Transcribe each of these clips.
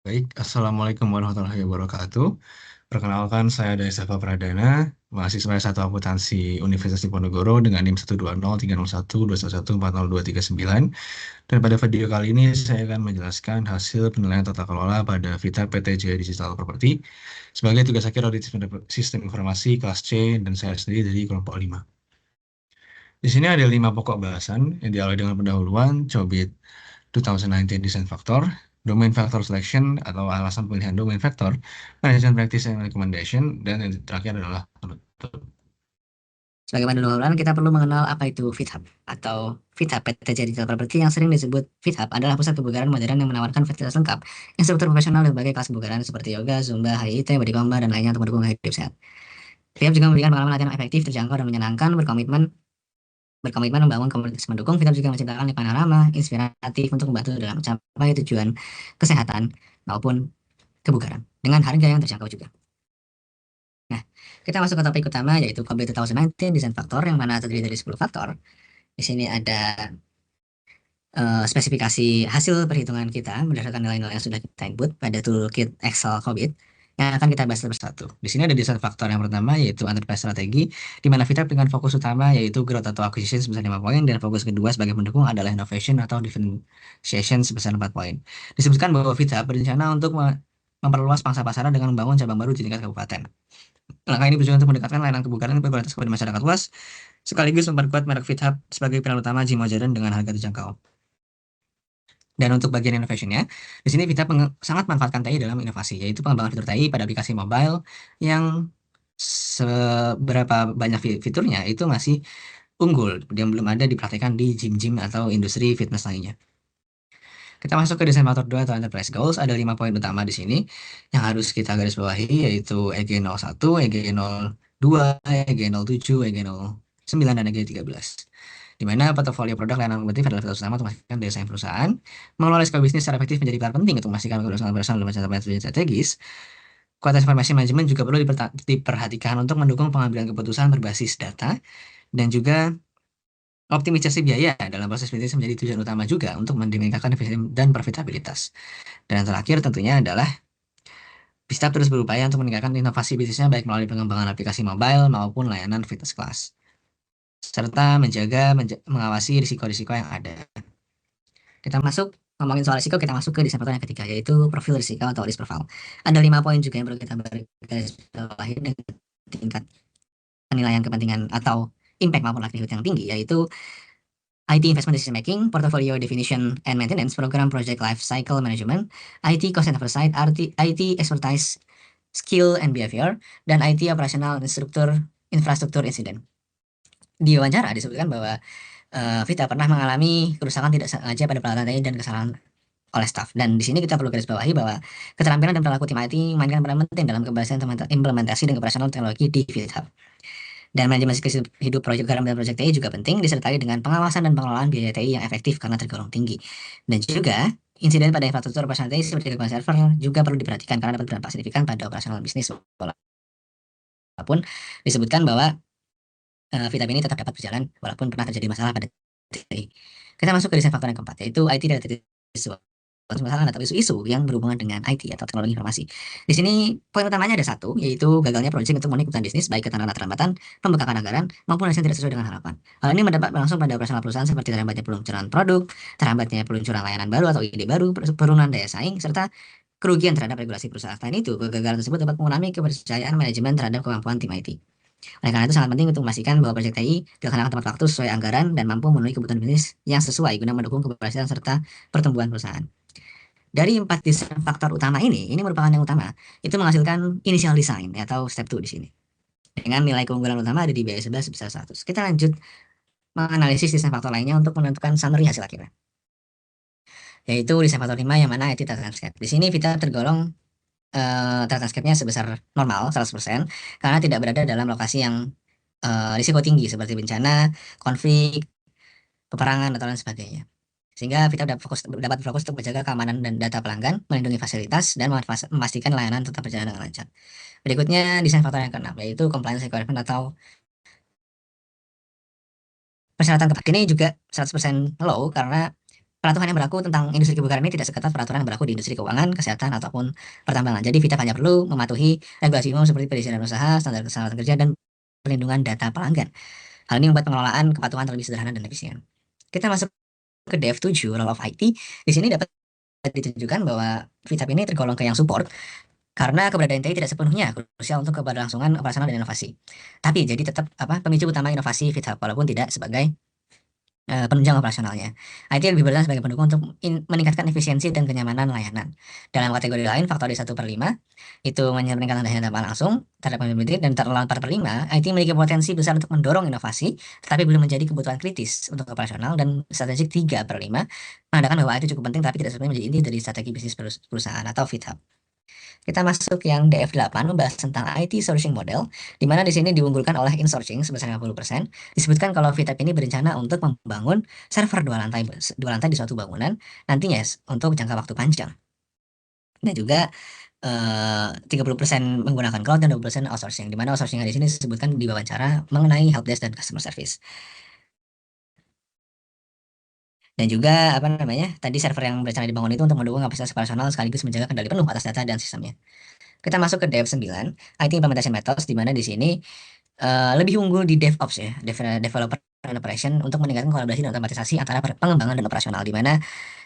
Baik, Assalamualaikum warahmatullahi wabarakatuh. Perkenalkan, saya Daesava Pradana, mahasiswa S1 Akuntansi Universitas Diponegoro dengan NIM 120, 301, 211, 40239. Dan pada video kali ini, saya akan menjelaskan hasil penilaian tata kelola pada Vita PT Jaya Digital Property sebagai tugas akhir audit sistem informasi kelas C, dan saya sendiri dari kelompok 5. Di sini ada 5 pokok bahasan yang diawali dengan pendahuluan, COBIT 2019 Design Factor, Domain Factor Selection atau alasan pemilihan Domain Factor, Management Practice and Recommendation, dan yang terakhir adalah penutup. Sebagai pendahuluan, kita perlu mengenal apa itu FitHub atau FitHub PT Jaya Digital Property yang sering disebut FitHub adalah pusat kebugaran modern yang menawarkan fasilitas lengkap, instruktur profesional dan berbagai kelas kebugaran seperti yoga, zumba, HIIT, body combat, dan lainnya untuk mendukung hidup sehat. FitHub juga memberikan pengalaman latihan yang efektif, terjangkau, dan menyenangkan, berkomitmen membangun komunitas mendukung. FitHub juga menciptakan lingkungan ramah, inspiratif untuk membantu dalam mencapai tujuan kesehatan maupun kebugaran dengan harga yang terjangkau juga. Nah, kita masuk ke topik utama yaitu Complete 2019 Design Factor yang mana terdiri dari 10 faktor. Di sini ada spesifikasi hasil perhitungan kita berdasarkan nilai-nilai yang sudah kita input pada toolkit Excel COVID yang akan kita bahas satu persatu. Di sini ada desain faktor yang pertama yaitu enterprise strategi, di mana VITAP dengan fokus utama yaitu growth atau acquisition sebesar 5 poin, dan fokus kedua sebagai pendukung adalah innovation atau differentiation sebesar 4 poin. Disebutkan bahwa VITAP berencana untuk memperluas pangsa pasaran dengan membangun cabang baru di tingkat kabupaten. Langkah ini bertujuan untuk mendekatkan layanan kebugaran dan berkualitas kepada masyarakat luas, sekaligus memperkuat merek FitHub sebagai pilar utama gym modern dengan harga terjangkau. Dan untuk bagian innovation-nya, di sini kita sangat manfaatkan TI dalam inovasi, yaitu pengembangan fitur TI pada aplikasi mobile yang seberapa banyak fiturnya itu masih unggul, yang belum ada dipraktikkan di gym-gym atau industri fitness lainnya. Kita masuk ke desain faktor 2 atau enterprise goals. Ada 5 poin utama di sini yang harus kita garis bawahi, yaitu EG01, EG02, EG07, EG09, dan EG13. Di mana portofolio produk layanan kompetitif adalah fitur utama untuk memastikan daya saing perusahaan, mengelola risiko bisnis secara efektif menjadi pilar penting untuk memastikan keberlangsungan operasional dan mencapai tujuan strategis. Kualitas informasi manajemen juga perlu diperhatikan untuk mendukung pengambilan keputusan berbasis data, dan juga optimisasi biaya dalam proses bisnis menjadi tujuan utama juga untuk meningkatkan efisiensi dan profitabilitas. Dan yang terakhir tentunya adalah bisa terus berupaya untuk meningkatkan inovasi bisnisnya baik melalui pengembangan aplikasi mobile maupun layanan fitness class, serta mengawasi risiko-risiko yang ada. Kita masuk ngomongin soal risiko, kita masuk ke desain faktor yang ketiga yaitu profil risiko atau risk profile. Ada 5 poin juga yang perlu kita garis bawahi dengan tingkat penilaian kepentingan atau impact maupun likelihood yang tinggi, yaitu IT Investment Decision Making, Portfolio Definition and Maintenance, Program Project Life Cycle Management, IT Cost and Oversight, IT Expertise, Skill and Behavior, dan IT Operational Infrastruktur Incident. Di wawancara disebutkan bahwa Vita pernah mengalami kerusakan tidak sengaja pada peralatan TI dan kesalahan oleh staff. Dan di sini kita perlu garis bawahi bahwa keterampilan dan perilaku tim IT memainkan peran penting dalam keberhasilan implementasi dan operasional teknologi di VitHub. Dan manajemen siklus hidup proyek garam dan proyek TI juga penting, disertai dengan pengawasan dan pengelolaan biaya TI yang efektif karena tergolong tinggi. Dan juga insiden pada infrastruktur operasional TI seperti gangguan server juga perlu diperhatikan karena dapat berdampak signifikan pada operasional bisnis. Walaupun disebutkan bahwa VitHub ini tetap dapat berjalan walaupun pernah terjadi masalah pada TI. Kita masuk ke desain faktor yang keempat, yaitu IT dan permasalahan atau isu-isu yang berhubungan dengan IT atau teknologi informasi. Di sini poin utamanya ada satu, yaitu gagalnya proyek untuk memenuhi kebutuhan bisnis baik karena keterlambatan, pembengkakan anggaran, maupun hasil tidak sesuai dengan harapan. Hal ini mendapat berlangsung pada operasional perusahaan seperti terhambatnya peluncuran produk, terhambatnya peluncuran layanan baru atau ide baru, penurunan daya saing, serta kerugian terhadap regulasi perusahaan. Selain itu, kegagalan tersebut dapat mengurangi kepercayaan manajemen terhadap kemampuan tim IT. Oleh karena itu sangat penting untuk memastikan bahwa proyek TI dilaksanakan tepat waktu sesuai anggaran dan mampu memenuhi kebutuhan bisnis yang sesuai guna mendukung keberhasilan serta pertumbuhan perusahaan. Dari 4 desain faktor utama ini merupakan yang utama, itu menghasilkan initial design atau step 2 di sini. Dengan nilai keunggulan utama ada di BI 11 sebesar 100. Kita lanjut menganalisis desain faktor lainnya untuk menentukan summary hasil akhirnya. Yaitu desain faktor 5 yang mana IT Tata Landscape. Di sini kita tergolong Tata Landscape-nya sebesar normal 100% karena tidak berada dalam lokasi yang risiko tinggi seperti bencana, konflik, peperangan, atau lain sebagainya. Sehingga kita dapat fokus untuk menjaga keamanan dan data pelanggan, melindungi fasilitas, dan memastikan layanan tetap berjalan dengan lancar. Berikutnya, desain faktor yang keenam, yaitu compliance requirement atau persyaratan ketat. Ini juga 100% low karena peraturan yang berlaku tentang industri kebugaran ini tidak seketat peraturan yang berlaku di industri keuangan, kesehatan, ataupun pertambangan. Jadi VITAP hanya perlu mematuhi regulasi umum seperti perizinan usaha, standar keselamatan kerja, dan perlindungan data pelanggan. Hal ini membuat pengelolaan kepatuhan terlebih sederhana dan efisien. Kita masuk ke Dev 7, Role of IT. Di sini dapat ditunjukkan bahwa VITAP ini tergolong ke yang support karena keberadaan TI tidak sepenuhnya krusial untuk keberlangsungan operasional dan inovasi. Tapi jadi tetap pemicu utama inovasi VITAP walaupun tidak sebagai penunjang operasionalnya. IT lebih berperan sebagai pendukung untuk meningkatkan efisiensi dan kenyamanan layanan. Dalam kategori lain, faktor D1/5 itu meningkatkan daya tanpa langsung terhadap availability, dan terlalu 4/5, IT memiliki potensi besar untuk mendorong inovasi, tetapi belum menjadi kebutuhan kritis untuk operasional, dan strategik 3/5 menandakan bahwa IT cukup penting tapi tidak sepenuhnya menjadi inti dari strategi bisnis perusahaan atau fit. Kita masuk yang DF8, membahas tentang IT sourcing model, di mana di sini diunggulkan oleh insourcing sebesar 50%. Disebutkan kalau VTAP ini berencana untuk membangun server dua lantai di suatu bangunan nantinya untuk jangka waktu panjang. Dan juga 30% menggunakan cloud dan 20% outsourcing, di mana outsourcing di sini disebutkan di wawancara mengenai helpdesk dan customer service. Dan juga apa namanya, tadi server yang berencana dibangun itu untuk mendukung kapasitas operasional sekaligus menjaga kendali penuh atas data dan sistemnya. Kita masuk ke Dev 9, IT Implementation Methods, di mana di sini lebih unggul di DevOps ya, Developer and Operation, untuk meningkatkan kolaborasi dan otomatisasi antara pengembangan dan operasional, di mana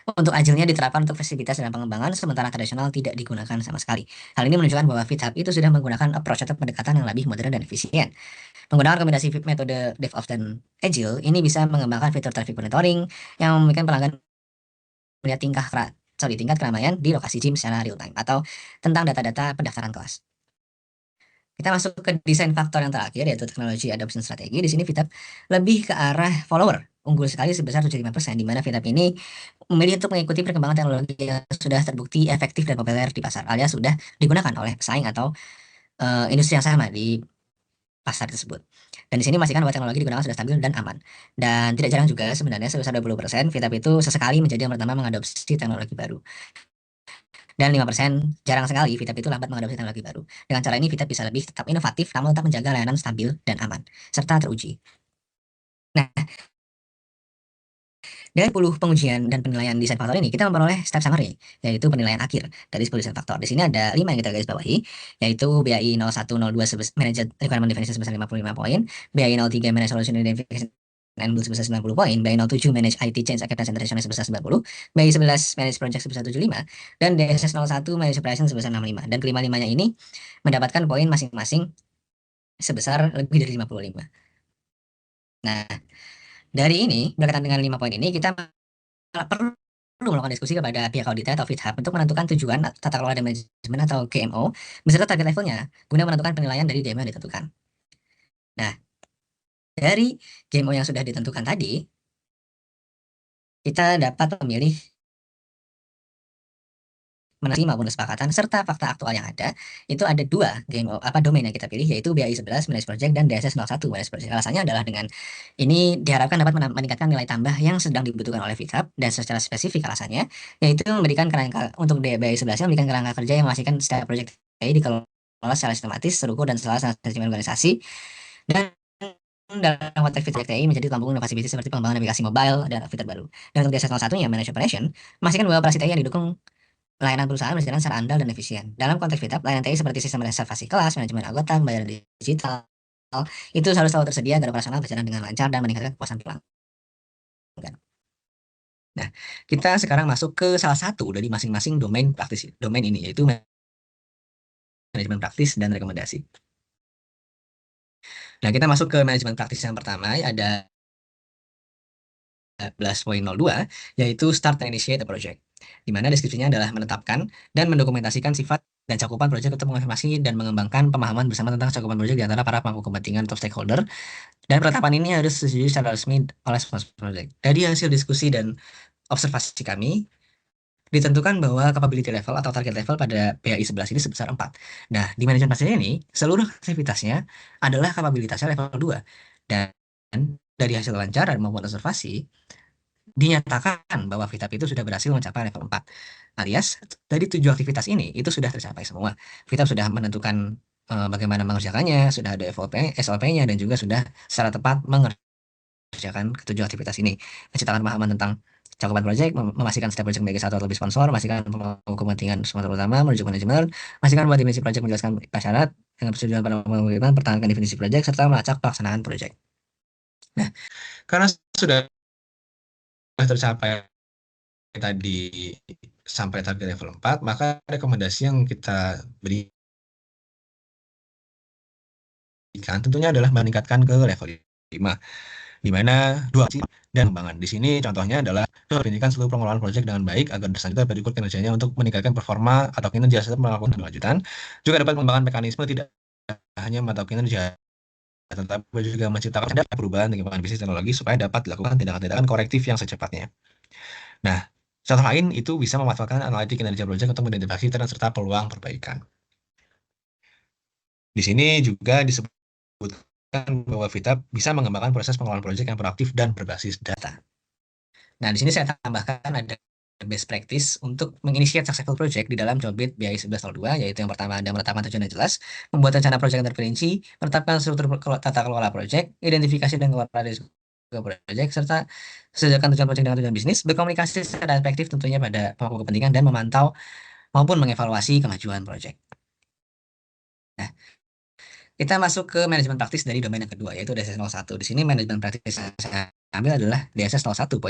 untuk agilnya diterapkan untuk fasilitas dan pengembangan, sementara tradisional tidak digunakan sama sekali. Hal ini menunjukkan bahwa GitHub itu sudah menggunakan approach atau pendekatan yang lebih modern dan efisien. Menggunakan kombinasi metode DevOps dan Agile, ini bisa mengembangkan fitur traffic monitoring yang memungkinkan pelanggan melihat tingkat keramaian di lokasi gym secara real time, atau tentang data-data pendaftaran kelas. Kita masuk ke desain faktor yang terakhir, yaitu teknologi adoption strategi. Di sini VTAP lebih ke arah follower, unggul sekali sebesar 75%, di mana VTAP ini memilih untuk mengikuti perkembangan teknologi yang sudah terbukti efektif dan populer di pasar, alias sudah digunakan oleh pesaing atau industri yang sama di pasar tersebut. Dan di sini memastikan bahwa teknologi digunakan sudah stabil dan aman. Dan tidak jarang juga sebenarnya sebesar 20%, VTAP itu sesekali menjadi yang pertama mengadopsi teknologi baru. Dan 5% jarang sekali VTAP itu lambat mengadopsi teknologi baru. Dengan cara ini VTAP bisa lebih tetap inovatif namun tetap menjaga layanan stabil dan aman, serta teruji. Nah, dari 10 pengujian dan penilaian desain faktor ini, kita memperoleh step summary, yaitu penilaian akhir dari 10 desain faktor. Di sini ada 5 yang kita garis bawahi, yaitu BAI 0102 Manage Requirement Definition sebesar 55 poin, BAI 03 Manage Solution Identification and Build sebesar 90 poin, BAI 07 Manage IT Change Acceptance and Rationale sebesar 90, BAI 11 Manage Project sebesar 75, dan DSS 01 Manage Operation sebesar 65. Dan kelima-limanya ini mendapatkan poin masing-masing sebesar lebih dari 55. Nah, dari ini, berkaitan dengan 5 poin ini, kita perlu melakukan diskusi kepada pihak audit atau FitHub untuk menentukan tujuan tata kelola dan manajemen atau KMO beserta target levelnya guna menentukan penilaian dari DMO yang ditentukan. Nah, dari KMO yang sudah ditentukan tadi, kita dapat memilih menanti maupun kesepakatan serta fakta aktual yang ada. Itu ada dua domain yang kita pilih, yaitu BAI 11 Manage Project dan DSS 01 Manage Project. Alasannya adalah dengan ini diharapkan dapat meningkatkan nilai tambah yang sedang dibutuhkan oleh FitHub, dan secara spesifik alasannya yaitu memberikan kerangka untuk BAI 11 memberikan kerangka kerja yang memastikan setiap project TI dikelola secara sistematis, terukur, dan sesuai manajemen organisasi. Dan dalam konteks fitur TI menjadi lambung inovasi bisnis seperti pengembangan navigasi mobile dan fitur baru. Dan untuk DSS 01 nya Manage Operation, memastikan bahwa operasi TI yang didukung layanan perusahaan berjalan secara andal dan efisien. Dalam konteks VTAP, layanan TI seperti sistem reservasi kelas, manajemen anggota, pembayaran digital, itu harus selalu tersedia agar operasional berjalan dengan lancar dan meningkatkan kepuasan pelanggan. Nah, kita sekarang masuk ke salah satu dari masing-masing domain ini, yaitu manajemen praktis dan rekomendasi. Nah, kita masuk ke manajemen praktis yang pertama, ada 11.02, yaitu Start and Initiate a Project, di mana deskripsinya adalah menetapkan dan mendokumentasikan sifat dan cakupan proyek untuk mengonfirmasi dan mengembangkan pemahaman bersama tentang cakupan proyek di antara para pemangku kepentingan atau stakeholder, dan penetapan ini harus disetujui secara resmi oleh sponsor proyek. Dari hasil diskusi dan observasi kami, ditentukan bahwa capability level atau target level pada PAI 11 ini sebesar 4. Nah, di manajemen pasien ini, seluruh aktivitasnya adalah kapabilitasnya level 2. Dan dari hasil wawancara maupun observasi, dinyatakan bahwa VTAP itu sudah berhasil mencapai level 4. Alias, dari 7 aktivitas ini, itu sudah tercapai semua. VTAP sudah menentukan bagaimana mengerjakannya, sudah ada SOP-nya, dan juga sudah secara tepat mengerjakan ketujuh aktivitas ini. Menciptakan pemahaman tentang cakupan proyek, memastikan setiap proyek memiliki satu atau lebih sponsor, memastikan pemangku kepentingan sponsor utama, menuju manajemen, memastikan bahwa definisi proyek menjelaskan syarat dengan persetujuan pada pemangku, pertahankan definisi proyek, serta melacak pelaksanaan proyek. Nah, Karena sudah tercapai tadi sampai target level 4, maka rekomendasi yang kita berikan tentunya adalah meningkatkan ke level 5, di mana dua sisi dan pengembangan. Di sini contohnya adalah memperhatikan seluruh pengelolaan proyek dengan baik agar berselanjutnya dapat diukur kinerjanya untuk meningkatkan performa atau kinerja serta melakukan lanjutan. Juga dapat mengembangkan mekanisme tidak hanya memantau kinerja, tetapi juga menciptakan perubahan lingkungan bisnis teknologi supaya dapat dilakukan tindakan-tindakan korektif yang secepatnya. Nah, contoh lain itu bisa memanfaatkan analitik kinerja proyek untuk mengidentifikasi tren serta peluang perbaikan. Di sini juga disebutkan bahwa VITAP bisa mengembangkan proses pengelolaan proyek yang proaktif dan berbasis data. Nah, di sini saya tambahkan ada best practice untuk menginisiasi successful project di dalam Cobit BI 1102, yaitu yang pertama ada menetapkan tujuan yang jelas, membuat rencana proyek yang terperinci, menetapkan struktur tata kelola proyek, identifikasi dan kelola risiko proyek, serta sediakan tujuan proyek dengan tujuan bisnis, berkomunikasi secara efektif tentunya pada pemangku kepentingan dan memantau maupun mengevaluasi kemajuan proyek. Nah, kita masuk ke manajemen praktis dari domain yang kedua, yaitu DSS 01. Di sini manajemen praktis yang saya ambil adalah DSS 01.05,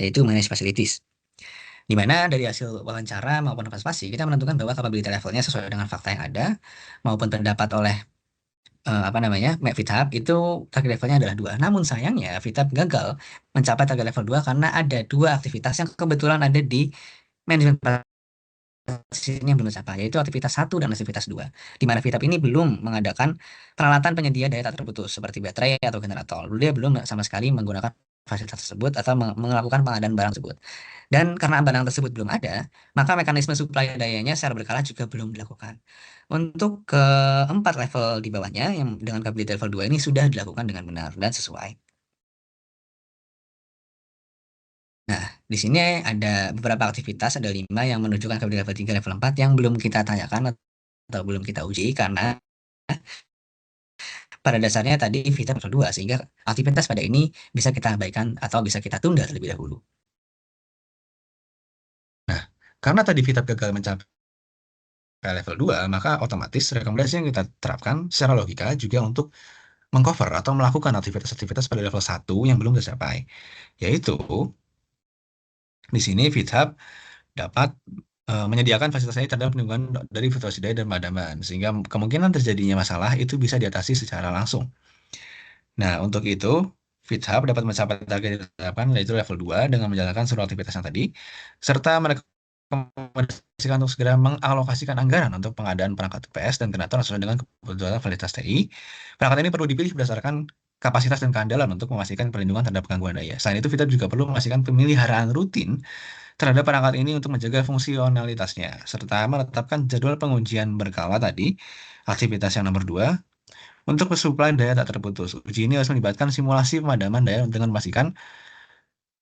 yaitu Manage Facilities. Di mana dari hasil wawancara maupun observasi, kita menentukan bahwa capability levelnya sesuai dengan fakta yang ada, maupun pendapat oleh VITAP itu target levelnya adalah 2. Namun sayangnya VITAP gagal mencapai target level 2 karena ada 2 aktivitas yang kebetulan ada di manajemen sini yang belum tercapai, yaitu aktivitas 1 dan aktivitas 2, di mana VITAP ini belum mengadakan peralatan penyedia daya tak terputus seperti baterai atau generator. Dia belum sama sekali menggunakan fasilitas tersebut atau melakukan pengadaan barang tersebut. Dan karena barang tersebut belum ada, maka mekanisme suplai dayanya secara berkala juga belum dilakukan. Untuk keempat level di bawahnya, yang dengan capability level 2 ini sudah dilakukan dengan benar dan sesuai. Nah, di sini ada beberapa aktivitas, ada 5 yang menunjukkan capability level 3, level 4 yang belum kita tanyakan atau belum kita uji karena pada dasarnya tadi kita level 2, sehingga aktivitas pada ini bisa kita abaikan atau bisa kita tunda terlebih dahulu. Nah, karena tadi VITAP gagal mencapai level 2, maka otomatis rekomendasi yang kita terapkan secara logika juga untuk mengcover atau melakukan aktivitas-aktivitas pada level 1 yang belum tercapai. Yaitu, di sini VITAP dapat menyediakan fasilitas ini terhadap lingkungan dari virtual daya dan pemadaman, sehingga kemungkinan terjadinya masalah itu bisa diatasi secara langsung. Nah, untuk itu, FitHub dapat mencapai target yang ditetapkan, yaitu level 2, dengan menjalankan seluruh aktivitas yang tadi, serta merekomendasikan untuk segera mengalokasikan anggaran untuk pengadaan perangkat UPS dan generator sesuai dengan kebutuhan validitas TI. Perangkat ini perlu dipilih berdasarkan kapasitas dan keandalan untuk memastikan perlindungan terhadap gangguan daya. Selain itu, FitHub juga perlu memastikan pemeliharaan rutin terhadap perangkat ini untuk menjaga fungsionalitasnya, serta menetapkan jadwal pengujian berkala tadi, aktivitas yang nomor 2, untuk suplai daya tak terputus. Uji ini harus melibatkan simulasi pemadaman daya dengan memastikan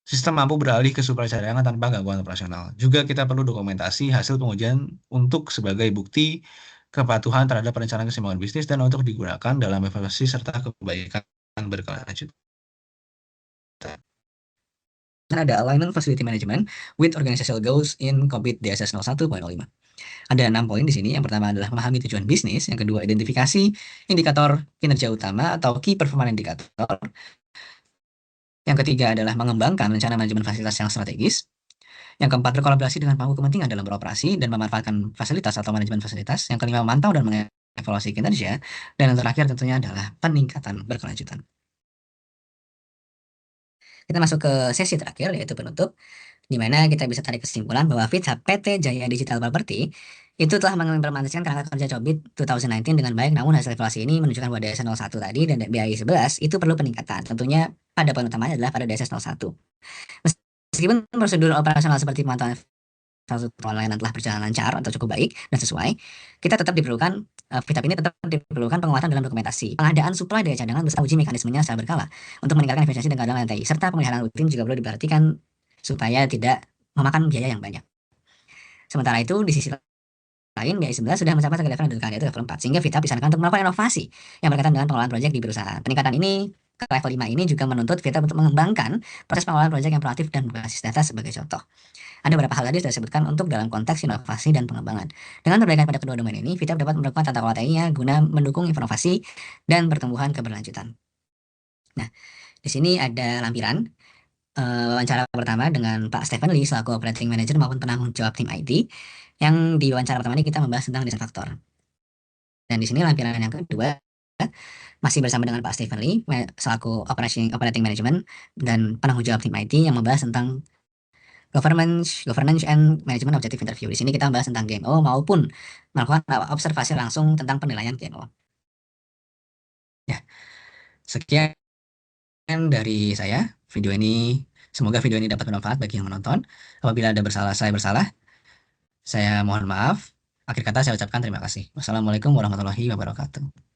sistem mampu beralih ke suplai cadangan tanpa gangguan operasional. Juga kita perlu dokumentasi hasil pengujian untuk sebagai bukti kepatuhan terhadap perencanaan keseimbangan bisnis dan untuk digunakan dalam evaluasi serta kebaikan berkelanjutan. Ada alignment facility management with organizational goals in COVID DSS 01.05. Ada 6 poin di sini. Yang pertama adalah memahami tujuan bisnis, yang kedua identifikasi indikator kinerja utama atau key performance indicator. Yang ketiga adalah mengembangkan rencana manajemen fasilitas yang strategis. Yang keempat, berkolaborasi dengan pemangku kepentingan dalam beroperasi dan memanfaatkan fasilitas atau manajemen fasilitas. Yang kelima, memantau dan mengevaluasi kinerja. Dan yang terakhir tentunya adalah peningkatan berkelanjutan. Kita masuk ke sesi terakhir, yaitu penutup, di mana kita bisa tarik kesimpulan bahwa FITHUB PT Jaya Digital Property itu telah mengimplementasikan kerangka kerja Cobit 2019 dengan baik, namun hasil evaluasi ini menunjukkan bahwa DSS 01 tadi dan BI 11 itu perlu peningkatan. Tentunya pada poin utamanya adalah pada DSS 01. Meskipun prosedur operasional seperti pemantauan layanan telah berjalan lancar atau cukup baik dan sesuai, kita tetap diperlukan FITHUB ini tetap diperlukan penguatan dalam dokumentasi, pengadaan suplai daya cadangan beserta uji mekanismenya secara berkala untuk meningkatkan efisiensi dan keadilan TI, serta pemeliharaan rutin juga perlu diperhatikan supaya tidak memakan biaya yang banyak. Sementara itu, di sisi lain, BI 11 sudah mencapai target level yang yaitu level 4, sehingga FITHUB disarankan untuk melakukan inovasi yang berkaitan dengan pengelolaan proyek di perusahaan. Peningkatan ini ke level 5 ini juga menuntut kita untuk mengembangkan proses pengelolaan proyek yang proaktif dan berbasis data sebagai contoh. Ada beberapa hal tadi sudah disebutkan untuk dalam konteks inovasi dan pengembangan. Dengan perbaikan pada kedua domain ini, VTEP dapat melakukan tata kelola TI-nya guna mendukung inovasi dan pertumbuhan keberlanjutan. Nah, di sini ada lampiran wawancara pertama dengan Pak Stephen Lee selaku Operating Manager maupun penanggung jawab tim IT. Yang di wawancara pertama ini kita membahas tentang desain faktor. Dan di sini lampiran yang kedua masih bersama dengan Pak Stephen Lee selaku Operating Management dan penanggung jawab tim IT yang membahas tentang governance and management objective interview. Di sini kita membahas tentang GMO maupun melakukan observasi langsung tentang penilaian GMO. Ya, sekian dari saya. Semoga video ini dapat bermanfaat bagi yang menonton. Apabila ada saya bersalah, saya mohon maaf. Akhir kata saya ucapkan terima kasih. Wassalamualaikum warahmatullahi wabarakatuh.